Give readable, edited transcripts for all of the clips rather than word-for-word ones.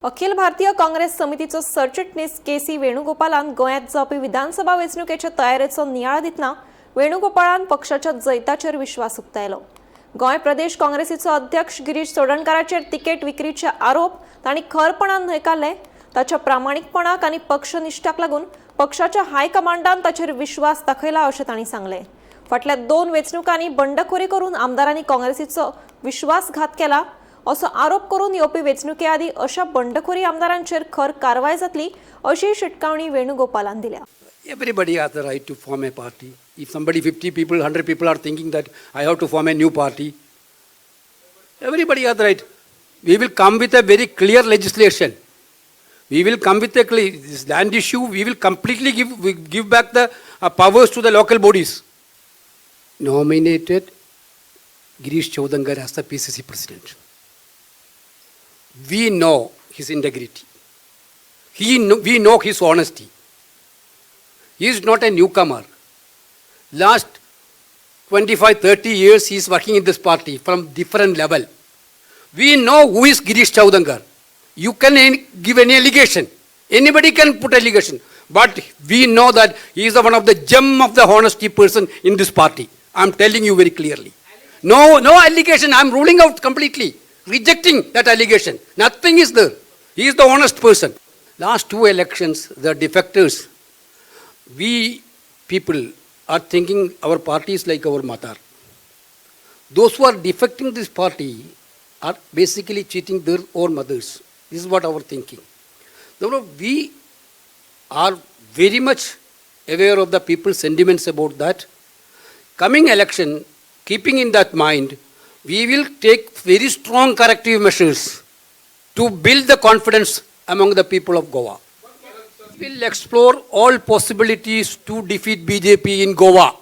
अखिल भारतीय काँग्रेस समितीचो सरचिटणीस के.सी. वेणुगोपालान गोंयांत जावपी विधानसभा वेंचणुकेच्या तयारेचो नियाळ दितना वेणुगोपालान पक्षाच्या जैताचेर विश्वास उक्तायलो. गोंय प्रदेश काँग्रेसीचो अध्यक्ष गिरीश चोडणकाराचेर तिकेट विक्रीचे आरोप तांणी खरपणान न्हयकारले. ताच्या प्रामाणीकपणाक आनी पक्षनिश्ठाक लागून पक्षाच्या हायकमांडान ताचेर विश्वास दाखयला अशें तांणी सांगलें. फाटल्या 2 वेंचणुकांनी बंडखोरी करून आमदारांनी काँग्रेसीचो विश्वासघात केला असो आरोप करून येवपी वेंचणुके आदी अशा बंडखोरी आमदारांचेर खर कारवाय जातली अशी शिटकावणी वेणुगोपालान दिल्या. Everybody has the right to form a party. If somebody 50 people, 100 people are thinking that I have to form a new party, everybody has the right. We will come with a very clear legislation. We will come with this land issue. We will completely give back the powers to the local bodies. Nominated Girish Chodankar as the PCC president. We know his integrity. We know his honesty. He is not a newcomer. Last 25-30 years he is working in this party from different level. We know who is Girish Chodankar. You can give any allegation. Anybody can put allegation. But we know that he is one of the gem of the honesty person in this party. I am telling you very clearly. No allegation. I am ruling out completely. Rejecting that allegation. Nothing is there. He is the honest person. Last 2 elections, the defectors, we people are thinking our party is like our mother. Those who are defecting this party are basically cheating their own mothers. This is what our thinking. Therefore, we are very much aware of the people's sentiments about that. Coming election, keeping in that mind, we will take very strong corrective measures to build the confidence among the people of Goa. We will explore all possibilities to defeat BJP in Goa.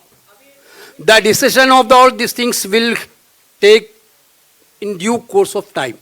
The decision of all these things will take in due course of time.